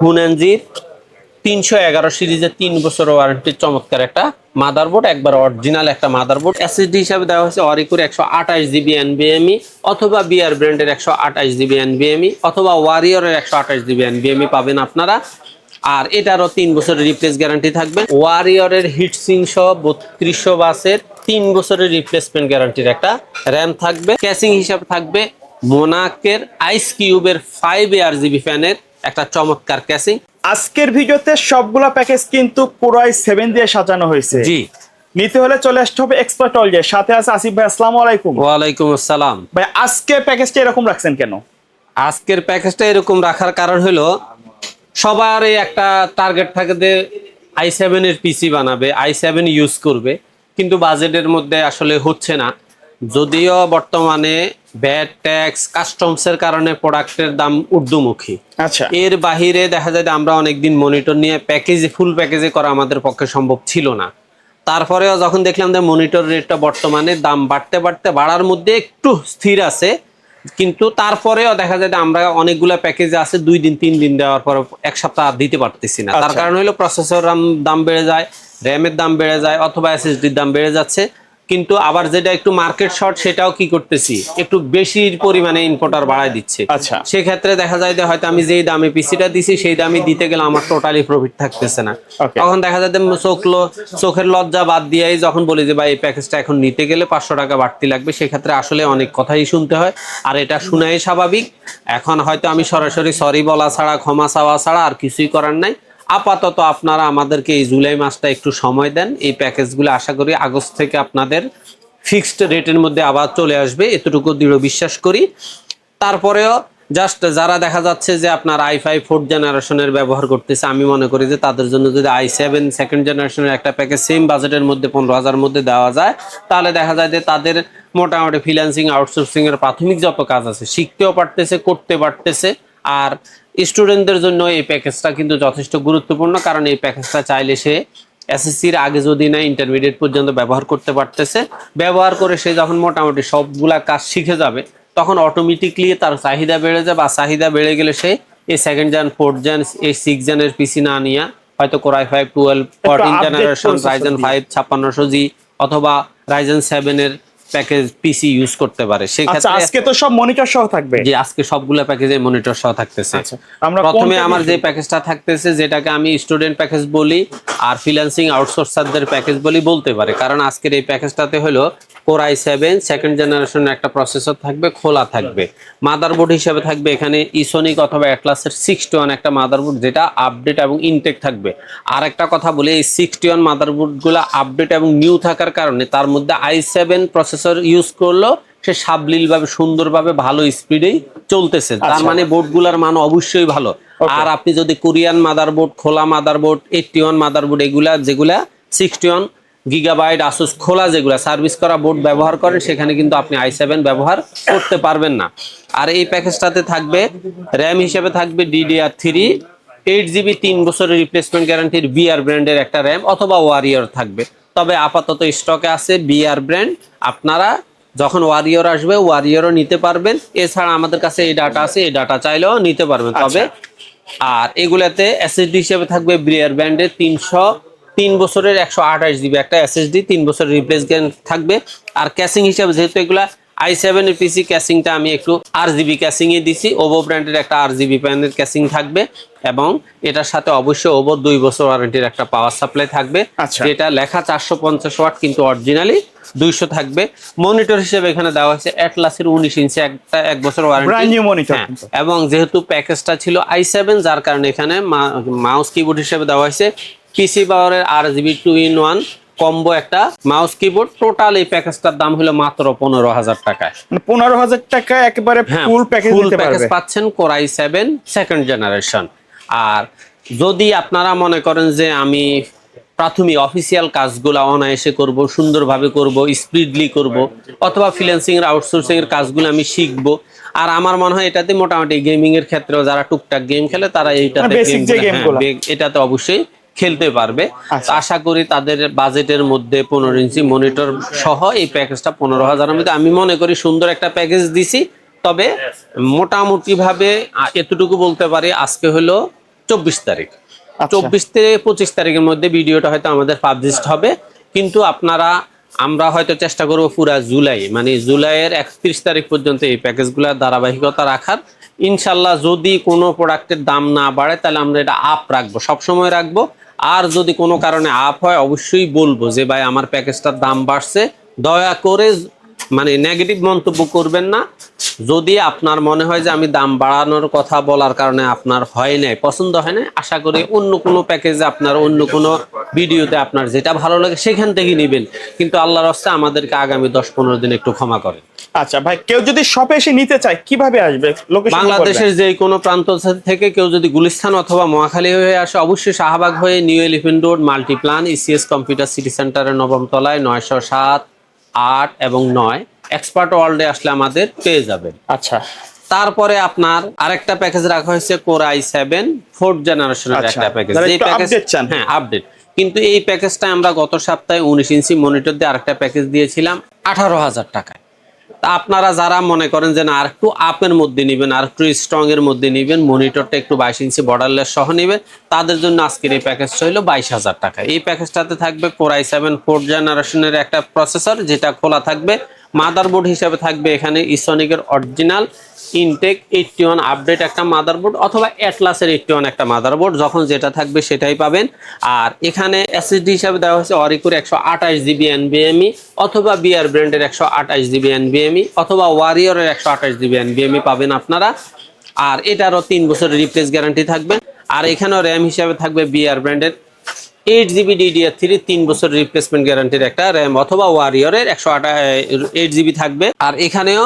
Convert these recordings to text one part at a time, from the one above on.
হুনানজির 311 সিরিজের 3 বছর ওয়ারেন্টির চমৎকার একটা মাদারবোর্ড, একবার অরিজিনাল একটা মাদারবোর্ড। এসএসডি হিসাবে দেওয়া হয়েছে অরিকোর 128 জিবি এনভিএমই, অথবা বিআর ব্র্যান্ডের 128 জিবি এনভিএমই, অথবা ওয়ারিয়রের 128 জিবি এনভিএমই পাবেন আপনারা। আর এটারও 3 বছরের রিপ্লেস গ্যারান্টি থাকবে। ওয়ারিয়রের হিটসিং সহ 3200 বাসের 3 বছরের রিপ্লেসমেন্ট গ্যারান্টির একটা র্যাম থাকবে। ক্যাসিং হিসাবে থাকবে মোনাকের আইস কিউবের 5 ARGB ফ্যানের একটা চমৎকার ক্যাসিং। আজকের ভিডিওতে সবগুলা প্যাকেজ কিন্তু কোরাই 7 দিয়ে সাজানো হয়েছে। জি, নিতে হলে চলে আসতে হবে এক্সপার্ট অয়েল। সাথে আছে আসিফ ভাই, আসসালামু আলাইকুম। ওয়ালাইকুম আসসালাম। ভাই আজকে প্যাকেজটা এরকম রাখছেন কেন? আজকের প্যাকেজটা এরকম রাখার কারণ হলো সবারই একটা টার্গেট থাকে যে i7 এর পিসি বানাবে, i7 ইউজ করবে, কিন্তু বাজেটের মধ্যে আসলে হচ্ছে না। যদিও বর্তমানে ভ্যাট ট্যাক্স কাস্টমসের কারণে প্রোডাক্টের দাম ঊর্ধ্বমুখী। আচ্ছা, এর বাহিরে দেখা যায় যে আমরা অনেকদিন মনিটর নিয়ে ফুল প্যাকেজে করা আমাদের পক্ষে সম্ভব ছিল না। তারপরেও যখন দেখলাম যে মনিটর রেটটা বর্তমানে দাম বাড়ার মধ্যে একটু স্থির আছে, কিন্তু তারপরেও দেখা যায় যে আমরা অনেকগুলো প্যাকেজে আছে 2 দিন 3 দিন দেওয়ার পর 1 সপ্তাহ আর দিতে পারতেছি না। তার আচ্ছা। কারণ হলো প্রসেসর দাম বেড়ে যায়, র্যামের দাম বেড়ে যায়, অথবা এসএসডির দাম বেড়ে যাচ্ছে। কিন্তু আবার যেটা একটু মার্কেট শর্ট সেটাও কি করতেছি, একটু বেশি পরিমাণে ইম্পোর্টার বাড়ায় দিচ্ছে। আচ্ছা, সেক্ষেত্রে দেখা যায় যে হয়তো আমি যেই দামে পিসিটা দিছি সেই দামে দিতে গেলে আমার টোটালি প্রফিট থাকতেছে না। Okay. তখন দেখা যায় যে চোখের লজ্জা বাদ দিয়েই যখন বলি যে ভাই এই প্যাকেজটা এখন নিতে গেলে 500 টাকা বাড়তি লাগবে, সেক্ষেত্রে আসলে অনেক কথাই শুনতে হয়। আর এটা শোনাই স্বাভাবিক। এখন হয়তো আমি সরাসরি সরি বলা ছাড়া, ক্ষমা চাওয়া ছাড়া আর কিছুই করার নাই। আপাতত আপনারা আমাদেরকে এই জুলাই মাসটা একটু সময় দেন। এই প্যাকেজগুলো আশা করি আগস্ট থেকে আপনাদের ফিক্সড রেটের মধ্যে আবার চলে আসবে, এতটুকু দৃঢ় বিশ্বাস করি। তারপরেও জাস্ট যারা দেখা যাচ্ছে যে আপনার i5 4th জেনারেশনের ব্যবহার করতেছে, আমি মনে করি যে তাদের জন্য যদি i7 2nd জেনারেশনের একটা প্যাকেজ সেম বাজেটের মধ্যে 15,000 মধ্যে দেওয়া যায়, তাহলে দেখা যায় যে তাদের মোটামুটি ফ্রিল্যান্সিং আউটসোর্সিং এর প্রাথমিক যত কাজ আছে শিখতেও পারতেছে, করতে পারতেছে। আর স্টুডেন্টদের জন্য এই প্যাকেজটা কিন্তু যথেষ্ট গুরুত্বপূর্ণ, কারণ এই প্যাকেজটা চাইলে সে এসএসসির আগে যদি না ইন্টারমিডিয়েট পর্যন্ত ব্যবহার করতে পারতেছে। ব্যবহার করে সে যখন মোটামুটি সবগুলা কাজ শিখে যাবে, তখন অটোমেটিকলি তার চাহিদা বেড়ে যাবে। আর চাহিদা বেড়ে গেলে সে এই 2nd জেন 4th জেন এই 6th জেনের পিসি না নিয়ে হয়তো কোরাই 5 12 14 জেনারেশন রাইজেন 5 5600G অথবা রাইজেন 7 এর প্যাকেজ পিসি ইউজ করতে পারে। আচ্ছা, সেক্ষেত্রে আজকে তো সব মনিটর সহ থাকবে। যে আজকে সবগুলা প্যাকেজে মনিটর সহ থাকতেছে। আচ্ছা, আমরা প্রথমে কোনটা আমার যে নিচ্ছি? প্যাকেজটা থাকতেছে, যেটাকে আমি স্টুডেন্ট প্যাকেজ বলি আর ফ্রিল্যান্সিং আউটসোর্সারদের প্যাকেজ বলি বলতে পারে, কারণ আজকের এই প্যাকেজটাতে হলো কোর i7 2nd জেনারেশনের একটা প্রসেসর থাকবে, খোলা থাকবে। মাদারবোর্ড হিসেবে থাকবে এখানে ইসোনিক অথবা অ্যাটলাসের 61 একটা মাদারবোর্ড, যেটা আপডেট এবং ইনটেক থাকবে। আর একটা কথা বলি, এই 61 মাদারবোর্ডগুলো আপডেট এবং নিউ থাকার কারণে তার মধ্যে i7 প্রসেসর ইউজ করলো সে সাবলীলভাবে সুন্দরভাবে ভালো স্পিডেই চলতেছে। তার মানে বোর্ডগুলোর মান অবশ্যই ভালো। আর আপনি যদি কোরিয়ান মাদারবোর্ড, খোলা মাদারবোর্ড, 81 মাদারবোর্ড এগুলা যেগুলা 61 গিগাবাইট আসুস খোলা যেগুলা সার্ভিস করা বোর্ড ব্যবহার করেন, সেখানে কিন্তু আপনি i7 ব্যবহার করতে পারবেন না। আর এই প্যাকেজটাতে থাকবে র্যাম হিসেবে থাকবে DDR3 8GB 3 বছরের রিপ্লেসমেন্ট গ্যারান্টির বিআর ব্র্যান্ডের একটা র্যাম, অথবা ওয়ারিয়র থাকবে। তবে আপাতত স্টকে আছে বিআর ব্র্যান্ড। আপনারা যখন ওয়ারিয়র আসবে ওয়ারিয়রও নিতে পারবেন। এছাড়া আমাদের কাছে এই ডাটা আছে, এই ডাটা চাইলেও নিতে পারবেন। তবে আর এগুলাতে এসএসডি হিসেবে থাকবে বিআর ব্র্যান্ডের 3 বছরের 128GB একটা এসএসডি, 3 বছরের রিপ্লেস গ্যারান্টি থাকবে। আর ক্যাসিং হিসেবে যেহেতু এগুলা i7 এর পিসি, ক্যাসিংটা আমি একটু RGB ক্যাসিং এ দিছি। ওভো ব্র্যান্ডের একটা RGB প্যানের ক্যাসিং থাকবে, এবং এটার সাথে অবশ্যই ওভো 2 বছর ওয়ারেন্টির একটা পাওয়ার সাপ্লাই থাকবে, যেটা লেখা 450 ওয়াট কিন্তু অরিজিনালি 200 থাকবে। মনিটর হিসেবে এখানে দেওয়া হয়েছে অ্যাটলাসের 19 ইঞ্চি একটা 1 বছর ওয়ারেন্টি মনিটর। এবং যেহেতু প্যাকেজটা ছিল i7, যার কারণে এখানে মাউস কিবোর্ড হিসেবে দেওয়া হয়েছে পিসি পাওয়ারের RGB 2-in-1 কম্বো একটা মাউস কিবোর্ড। টোটাল এই প্যাকেজটার দাম হলো মাত্র 15,000 টাকায়। 15,000 টাকা একেবারে ফুল প্যাকেজ নিতে পারবেন। পাচ্ছেন কোর i7 2nd জেনারেশন। আর যদি আপনারা মনে করেন যে আমি প্রাথমিক অফিসিয়াল কাজগুলো অনায়াসে করব, সুন্দরভাবে করব, স্পিডলি করব, অথবা ফ্রিল্যান্সিং এর আউটসোর্সিং এর কাজগুলো আমি শিখবো, আর আমার মনে হয় এটাতে মোটামুটি গেমিং এর ক্ষেত্রেও যারা টুকটাক গেম খেলে তারা এটাতে অবশ্যই খেলতে পারবে। আশা করি তাদের বাজেটের মধ্যে 15 ইঞ্চি মনিটর সহ এই প্যাকেজটা 15,000 মধ্যে আমি মনে করি সুন্দর একটা প্যাকেজ দিছি। তবে মোটামুটি ভাবে এতটুকু বলতে পারি, আজকে হলো 24 তারিখ। আচ্ছা। 24 থেকে 25 তারিখের মধ্যে ভিডিওটা হয়তো আমাদের পাবলিশড হবে, কিন্তু আমরা হয়তো চেষ্টা করব পুরা জুলাই, মানে জুলাইয়ের 31 তারিখ পর্যন্ত এই প্যাকেজগুলোর ধারাবাহিকতা রাখার। ইনশাল্লাহ যদি কোনো প্রোডাক্টের দাম না বাড়ে তাহলে আমরা এটা আপ রাখবো, সবসময় রাখবো। আর যদি কোনো কারণে আপ হয় অবশ্যই বলবো যে ভাই আমার প্যাকেজটার দাম বাড়ছে, দয়া করে মানে নেগেটিভ মন্তব্য করবেন না। যদি আপনার মনে হয় যে আমি দাম বাড়ানোর কথা বলার কারণে আপনার হয় নাই, পছন্দ হয় না, আশা করি অন্য কোনো প্যাকেজে আপনার অন্য কোনো ভিডিওতে আপনার যেটা ভালো লাগে সেখান থেকে নেবেন। কিন্তু আল্লাহর রাস্তায় আমাদেরকে আগামী 10-15 দিন একটু ক্ষমা করেন। আচ্ছা ভাই, কেউ যদি শপে এসে নিতে চায় কিভাবে আসবে? লোকেশন বাংলাদেশের যে কোনো প্রান্ত থেকে কেউ যদি গুলিস্তান অথবা মহাখালী হয়ে আসে, অবশ্যই শাহবাগ হয়ে new elephant road Multiplan ECS computer city সেন্টারের 9ম তলায় 907, 8 এবং 9 এক্সপার্ট ওয়ার্ল্ডে আসলে আমাদের পেয়ে যাবেন। আচ্ছা। তারপরে আপনার আরেকটা প্যাকেজ রাখা হয়েছে কোর i7 4th জেনারেশনের একটা প্যাকেজ। এই প্যাকেজ হ্যাঁ আপডেট, কিন্তু এই প্যাকেজটা আমরা গত সপ্তাহে 19 ইঞ্চি মনিটর দিয়ে আরেকটা প্যাকেজ দিয়েছিলাম 18,000 টাকায়। তা আপনারা যারা মনে করেন যে না আর একটু আপের মধ্যে নেবেন, আর একটু স্ট্রং এর মধ্যে নেবেন, মনিটরটা একটু 22 ইঞ্চি বর্ডারলেস সহ নেবেন, তাদের জন্য আজকের এই প্যাকেজটা হলো 22,000 টাকা। এই প্যাকেজটাতে থাকবে কোর i7 4th জেনারেশনের একটা প্রসেসর যেটা খোলা থাকবে। মাদারবোর্ড হিসেবে থাকবে এখানে ইসনিকের অরিজিনাল ইনটেক 81 আপডেট একটা মাদারবোর্ড, অথবা অ্যাটলাসের 81 একটা মাদারবোর্ড, যখন যেটা থাকবে সেটাই পাবেন। আর এখানে এসএসডি হিসেবে দেওয়া হয়েছে অরিকোর 128 জিবি এনভিএমই, অথবা বিআর ব্র্যান্ডের 128 জিবি এনভিএমই, অথবা ওয়ারিয়রের 128 জিবি এনভিএমই পাবেন আপনারা। আর এটারও 3 বছরের রিপ্লেস গ্যারান্টি থাকবে। আর এখানেও র্যাম হিসেবে থাকবে বিআর ব্র্যান্ডের 8 জিবি DDR3 3 বছর রিপ্লেসমেন্ট গ্যারান্টির একটা র্যাম, অথবা ওয়ারিয়রের 128 জিবি থাকবে। আর এখানেও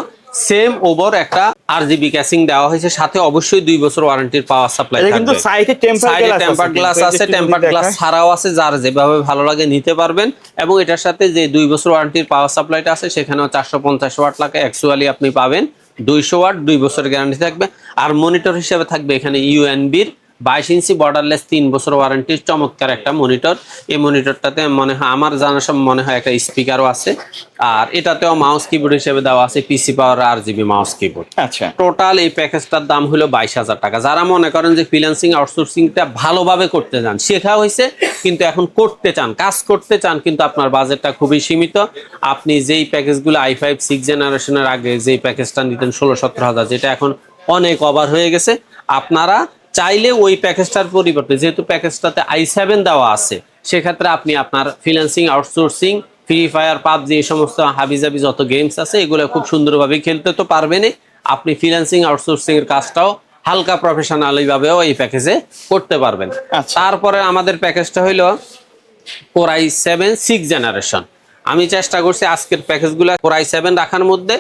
সেম ওভার একটা RGB ক্যাসিং দেওয়া হয়েছে, সাথে অবশ্যই 2 বছর ওয়ারেন্টির পাওয়ার সাপ্লাই থাকবে। কিন্তু সাইডে টেম্পার গ্লাস আছে, টেম্পার গ্লাস ছাড়াও আছে, যার যেভাবে ভালো লাগে নিতে পারবেন। এবং এটার সাথে যে 2 বছর ওয়ারেন্টির পাওয়ার সাপ্লাইটা আছে সেখানেও 450 ওয়াট লাগে, অ্যাকচুয়ালি আপনি পাবেন 200 ওয়াট, 2 বছরের গ্যারান্টি থাকবে। আর মনিটর হিসেবে থাকবে এখানে UNB'র 22 ইঞ্চি বর্ডারলেস 3 বছর ওয়ারেন্টির চমৎকার একটা মনিটর। এই মনিটরটাতে মনে হয় আমার জানার সব মনে হয় একটা স্পিকারও আছে। আর এটাতেও মাউস কিবোর্ড হিসেবে দেওয়া আছে পিসি পাওয়ার RGB মাউস কিবোর্ড। আচ্ছা। টোটাল এই প্যাকেজটার দাম হলো 22,000 টাকা। যারা মনে করেন যে ফ্রিল্যান্সিং আউটসোর্সিংটা ভালোভাবে করতে চান, শেখা হয়েছে কিন্তু এখন করতে চান, কাজ করতে চান, কিন্তু আপনার বাজেটটা খুবই সীমিত, আপনি যেই প্যাকেজগুলো i5 6th জেনারেশনের আগে যেই প্যাকেজটা নিতেন 16-17 হাজার, যেটা এখন অনেক ওভার হয়ে গেছে, আপনারা চাইলে ওই প্যাকেজটার পরিবর্তে, যেহেতু প্যাকেজটাতে i7 দেওয়া আছে, সেক্ষেত্রে আপনি আপনার freelancing outsourcing, free fire, PUBG, এই সমস্ত হাবিজাবি যত গেমস আছে এগুলো খুব সুন্দরভাবে খেলতে তো পারবেনই। আপনি ফ্রিল্যান্সিং আউটসোর্সিং এর কাজটাও হালকা প্রফেশনালি ভাবেও এই প্যাকেজে করতে পারবেন। তারপরে আমাদের প্যাকেজটা হইলো কোর i7 6th জেনারেশন। আমি চেষ্টা করছি আজকের প্যাকেজগুলো কোর i7 রাখার মধ্যে,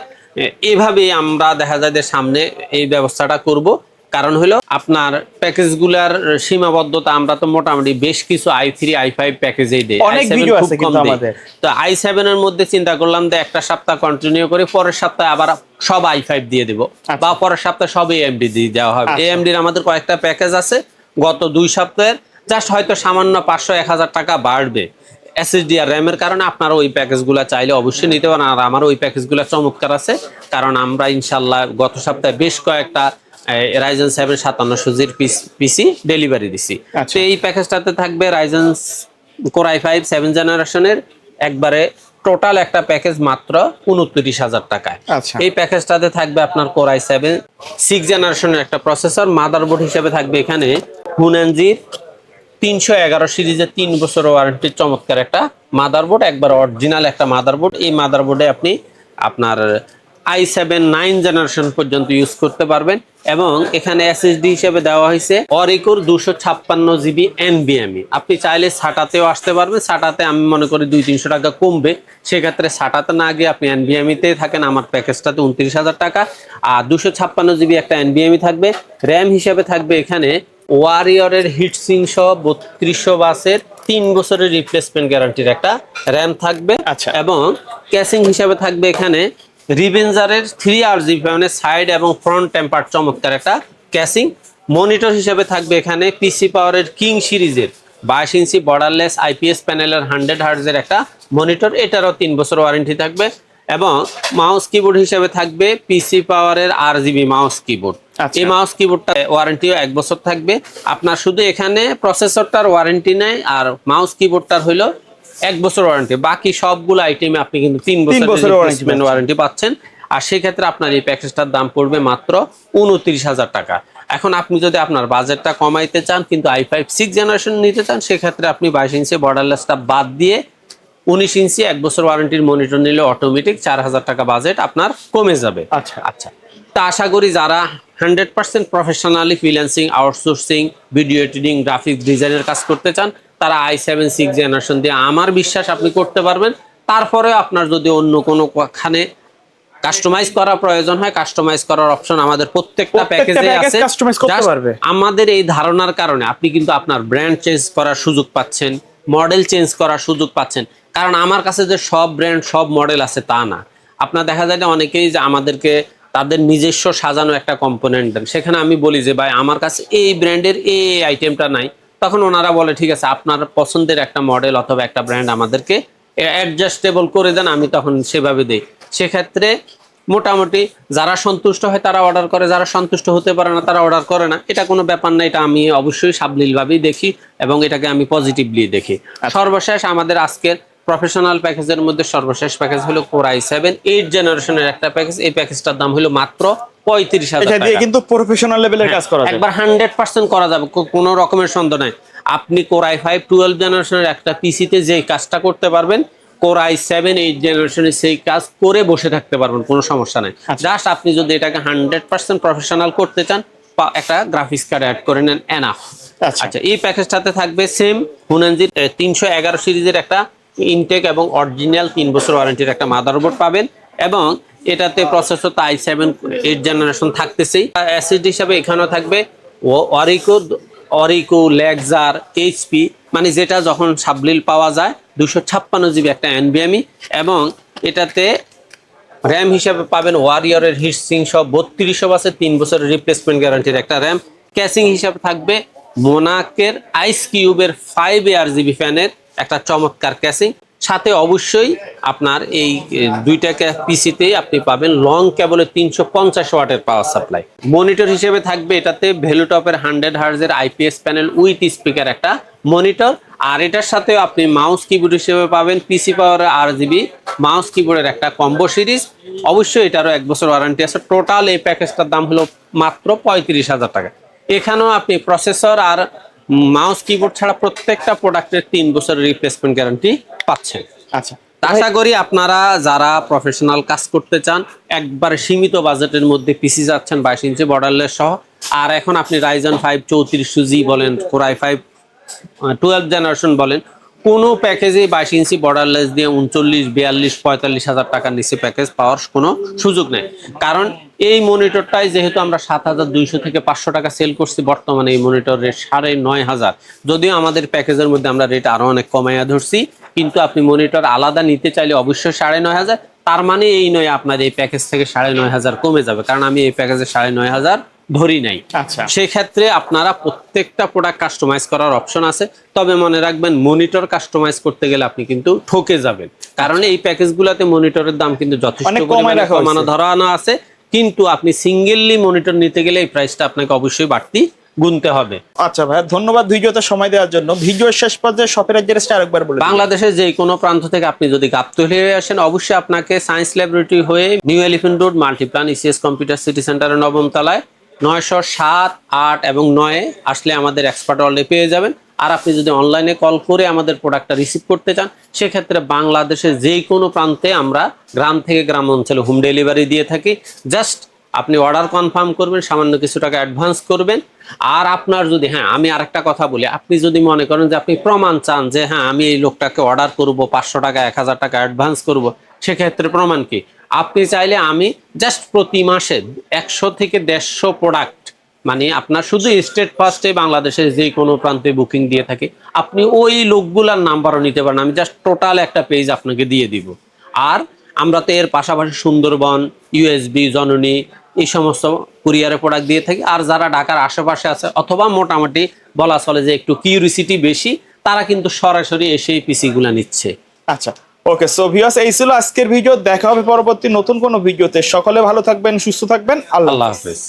এভাবেই আমরা দেখা যায় যে সামনে এই ব্যবস্থাটা করব। কারণ হলো আপনার প্যাকেজগুলোর সীমাবদ্ধতা, আমরা তো মোটামুটি বেশ কিছু i3 i5 প্যাকেজেই দেই, অনেক ভিডিও আছে কিন্তু আমাদের। তো i7 এর মধ্যে চিন্তা করলাম যে একটা সপ্তাহ কন্টিনিউ করে পরের সপ্তাহে আবার সব i5 দিয়ে দেব, বা পরের সপ্তাহে সব AMD দিয়ে দেওয়া হবে। AMD এর আমাদের কয়েকটা প্যাকেজ আছে গত 2 সপ্তাহের, জাস্ট হয়তো সামান্য 500-1000 টাকা বাড়বে SSD আর র্যামের কারণে। আপনারা ওই প্যাকেজগুলো চাইলে অবশ্যই নিতে পারেন। আর আমার ওই প্যাকেজগুলো চমৎকার আছে, কারণ আমরা ইনশাল্লাহ গত সপ্তাহে বেশ কয়েকটা Ryzen 7 5700G পিসি ডেলিভারি দিছি। তো এই প্যাকেজটাতে থাকবে Ryzen কোর i5 7th জেনারেশনের একবারে টোটাল একটা প্যাকেজ মাত্র 29,000 টাকায়। এই প্যাকেজটাতে থাকবে আপনার কোর i7 6th জেনারেশনের একটা প্রসেসর, মাদারবোর্ড হিসেবে থাকবে এখানে হুনানজির 311 সিরিজের 3 বছর ওয়ারেন্টির চমৎকার একটা মাদারবোর্ড, একবার অরিজিনাল একটা মাদারবোর্ড। এই মাদারবোর্ডে আপনি আপনার i7 9th জেনারেশন পর্যন্ত ইউজ করতে পারবেন। এবং এখানে SSD হিসেবে দেওয়া হয়েছে অরিকোর 256 জিবি NVMe। আপনি চাইলে সাটাতেও আসতে পারবেন, সাটাতে আমি মনে করি 200-300 টাকা কমবে, সেক্ষেত্রে সাটাতে না গিয়ে আপনি NVMe-তে থাকেন। আমার প্যাকেজটাতে 29,000 টাকা। আর 256 জিবি একটা NVMe থাকবে। র্যাম হিসেবে থাকবে এখানে ওয়ারিয়রের হিটসিং সহ 3200 বাসের 3 বছরের রিপ্লেসমেন্ট গ্যারান্টির একটা র্যাম থাকবে। এবং ক্যাসিং হিসেবে থাকবে এখানে রিভেঞ্জারের 3RGB সাইড এবং ফ্রন্ট টেম্পার চমৎকার একটা ক্যাসিং। মনিটর হিসেবে থাকবে এখানে পিসি পাওয়ারের কিং সিরিজের 22 ইঞ্চি বর্ডারলেস IPS প্যানেলের 100 হার্টজের একটা মনিটর, এটারও 3 বছর ওয়ারেন্টি থাকবে। এবং মাউস কিবোর্ড হিসেবে থাকবে পিসি পাওয়ারের RGB মাউস কিবোর্ড। আচ্ছা। এই মাউস কিবোর্ডটা ওয়ারেন্টিও 1 বছর থাকবে। আপনার শুধু এখানে প্রসেসরটার ওয়ারেন্টি নেই, আর মাউস কিবোর্ডটার হইলো 1 বছর ওয়ারেন্টি। বাকি সবগুলো আইটেমে আপনি কিন্তু 3 বছরের রিপ্লেসমেন্ট ওয়ারেন্টি পাচ্ছেন। আর সেক্ষেত্রে আপনার এই প্যাকেজটার দাম পড়বে মাত্র 29,000 টাকা। এখন আপনি যদি আপনার বাজেটটা কমাইতে চান কিন্তু i5 6 জেনারেশন নিতে চান, সেক্ষেত্রে আপনি 22 ইঞ্চি বর্ডারলেসটা বাদ দিয়ে 19 ইঞ্চি 1 বছর ওয়ারেন্টির মনিটর নিলে অটোমেটিক 4,000 টাকা বাজেট আপনার কমে যাবে। আচ্ছা। আচ্ছা, তা আশা করি যারা 100% professionally freelancing, outsourcing, video editing, graphic ডিজাইনের কাজ করতে চান, তারা i7 6 জেনারেশন দিয়ে আমার বিশ্বাস আপনি করতে পারবেন। তারপরে আপনার যদি অন্য কোনো খানে কাস্টমাইজ করা প্রয়োজন হয়, কাস্টমাইজ করার অপশন আমাদের প্রত্যেকটা প্যাকেজে আছে। কাস্টমাইজ করতে Just পারবে। আমাদের এই ধারণার কারণে আপনি কিন্তু আপনার ব্র্যান্ড চেঞ্জ করার সুযোগ পাচ্ছেন, মডেল চেঞ্জ করার সুযোগ পাচ্ছেন। কারণ আমার কাছে যে সব ব্র্যান্ড সব মডেল আছে তা না। আপনার দেখা যায় যে অনেকেই যে আমাদেরকে তাদের নিজস্ব সাজানো একটা কম্পোনেন্ট দেন, সেখানে আমি বলি যে ভাই আমার কাছে এই ব্র্যান্ডের এই আইটেমটা নাই, তখন ওনারা বলে ঠিক আছে আপনার পছন্দের একটা মডেল অথবা একটা ব্র্যান্ড আমাদেরকে অ্যাডজাস্টেবল করে দেন, আমি তখন সেভাবে দিই। সেক্ষেত্রে মোটামুটি যারা সন্তুষ্ট হয় তারা অর্ডার করে, যারা সন্তুষ্ট হতে পারে না তারা অর্ডার করে না। এটা কোনো ব্যাপার না, এটা আমি অবশ্যই সাবলীলভাবেই দেখি এবং এটাকে আমি পজিটিভলি দেখি। সর্বশেষ আমাদের আজকের প্রফেশনাল প্যাকেজের মধ্যে সর্বশেষ প্যাকেজ হলো Core i7 8 জেনারেশনের একটা প্যাকেজ। এই প্যাকেজটার দাম হলো মাত্র 35,000 এটা দিয়ে টাকা। কিন্তু প্রফেশনাল লেভেলের কাজ করা যায়। একবার 100% করা যাবে, কোনো রকমের সন্দেহ নাই। আপনি Core i5 12 জেনারেশনের একটা পিসিতে যে কাজটা করতে পারবেন, Core i7 8 জেনারেশনের সেই কাজ করে বসে থাকতে পারবেন, কোনো সমস্যা নাই। জাস্ট আপনি যদি এটাকে 100% প্রফেশনাল করতে চান, একটা গ্রাফিক্স কার্ড অ্যাড করে নেন, এনাফ। আচ্ছা, এই প্যাকেজটাতে থাকবে সেম হুনানজির 311 সিরিজের একটা ইনটেক এবং অরিজিনাল 3 বছর ওয়ারেন্টির একটা মাদারবোর্ড পাবেন, এবং এটাতে প্রসেসর তো i7 8 জেনারেশন থাকতেছেই। এসএসডি হিসাবে এখানেও থাকবে অরিকো লেক্সার এইচপি, মানে যেটা যখন সাবলীল পাওয়া যায় 256 জিবি একটা এনভিএমই, এবং এটাতে র্যাম হিসাবে পাবেন ওয়ারিয়রের হিটসিং সহ 3200 বাসে 3 বছরের রিপ্লেসমেন্ট গ্যারান্টির একটা র্যাম। ক্যাসিং হিসাবে থাকবে মোনাকের আইস কিউবের 5 ARGB ফ্যানের একটা চমৎকার ক্যাসিং। সাথে অবশ্যই আপনার এই দুইটা পিসিতেই আপনি পাবেন লং কেবলের 350 ওয়াটের পাওয়ার সাপ্লাই। মনিটর হিসেবে থাকবে এটাতে ভ্যালুটপের 100 হার্জের আইপিএস প্যানেল উইথ স্পিকার একটা মনিটর, আর এটার সাথে আপনি মাউস কিবোর্ড হিসেবে পাবেন পিসি পাওয়ারের RGB মাউস কিবোর্ডের একটা কম্বো সিরিজ। অবশ্যই এটারও 1 বছর ওয়ারেন্টি আছে। টোটাল এই প্যাকেজটার দাম হলো মাত্র 35,000 টাকা। এখানেও আপনি প্রসেসর আর মাউস কিবোর্ড ছাড়া প্রত্যেকটা প্রোডাক্টের 3 বছরের রিপ্লেসমেন্ট গ্যারান্টি পাচ্ছেন। আচ্ছা, আশা করি আপনারা যারা প্রফেশনাল কাজ করতে চান, একবার সীমিত বাজেটের মধ্যে পিসি যাচ্ছেন 22 ইঞ্চি বর্ডারলেস সহ, আর এখন আপনি Ryzen 5 3400G বলেন, Core i5 12 জেনারেশন বলেন, কোনো প্যাকেজে 22 ইঞ্চি বর্ডারলেস দিয়ে 39, 42, 45,000 টাকার নিচে প্যাকেজ পাওয়ার কোনো সুযোগ নেই। কারণ এই মনিটরটাই যেহেতু আমরা 7,200 থেকে 500 টাকা সেল করছি, বর্তমানে এই মনিটর রেট 9,500। যদিও আমাদের প্যাকেজের মধ্যে আমরা রেট আরো অনেক কমাইয়া ধরছি, কিন্তু আপনি মনিটর আলাদা নিতে চাইলে অবশ্যই 9,500। তার মানে এই নয় আপনার এই প্যাকেজ থেকে 9,500 কমে যাবে, কারণ আমি এই প্যাকেজে 9,500 ধরি নাই। আচ্ছা, সেক্ষেত্রে আপনারা প্রত্যেকটা প্রোডাক্ট কাস্টমাইজ করার অপশন আছে, তবে মনে রাখবেন মনিটর কাস্টমাইজ করতে গেলে আপনি কিন্তু ঠকে যাবেন, কারণ এই প্যাকেজগুলোতে মনিটরের দাম কিন্তু যথেষ্ট পরিমাণে কমানো ধরানো আছে, কিন্তু আপনি সিঙ্গেললি মনিটর নিতে গেলে এই প্রাইসটা আপনাকে অবশ্যই বাড়তি গুনতে হবে। আচ্ছা ভাই, ধন্যবাদ ভিডিওতে সময় দেওয়ার জন্য। ভিডিওর শেষ পর্যায়ে শপের অ্যাড্রেসটা আরেকবার বলুন। বাংলাদেশের যে কোনো প্রান্ত থেকে আপনি যদি গাবতলী হয়ে আসেন, অবশ্যই আপনাকে সায়েন্স ল্যাবরেটরি হয়ে new elephant road Multiplan ECS computer city সেন্টারের 9ম তলায় 907, 8 এবং 9 আসলে আমাদের এক্সপার্ট ওয়ার্ল্ডে পেয়ে যাবেন। আর আপনি যদি অনলাইনে কল করে আমাদের প্রোডাক্টটা রিসিভ করতে চান, সেক্ষেত্রে বাংলাদেশের যে কোনো প্রান্তে আমরা গ্রাম থেকে গ্রাম অঞ্চলে হোম ডেলিভারি দিয়ে থাকি। জাস্ট আপনি অর্ডার কনফার্ম করবেন, সামান্য কিছু টাকা অ্যাডভান্স করবেন। আর আপনার যদি, হ্যাঁ আমি আরেকটা কথা বলি, আপনি যদি মনে করেন যে আপনি প্রমাণ চান যে হ্যাঁ আমি এই লোকটাকে অর্ডার করব, 500 টাকা 1000 টাকা অ্যাডভান্স করব, সেক্ষেত্রে প্রমাণ কি? আপনি চাইলে আমি জাস্ট প্রতি মাসে 100 থেকে 150 প্রোডাক্ট, মানে আপনার শুধু স্টেট ফার্স্টে বাংলাদেশের যে কোনো প্রান্তে বুকিং দিয়ে থাকি, আপনি ওই লোকগুলার নাম্বারও নিতে পারেন, আমি জাস্ট টোটাল একটা পেজ আপনাকে দিয়ে দিব। আর আমরা তো এর পাশাপাশি সুন্দরবন, ইউএসবি, জননী এই সমস্ত কুরিয়ারে প্রোডাক্ট দিয়ে থাকি। আর যারা ঢাকার আশেপাশে আছে অথবা মোটামুটি বলা চলে যে একটু কিউরিসিটি বেশি, তারা কিন্তু সরাসরি এসে এই পিসিগুলো নিচ্ছে। আচ্ছা, ওকে, সো ভিউয়ার্স, এই ছিল আজকের ভিডিও। দেখা হবে পরবর্তী নতুন কোনো ভিডিওতে। সকলে ভালো থাকবেন, সুস্থ থাকবেন। আল্লাহ আল্লাহ হাফেজ। হাফেজ।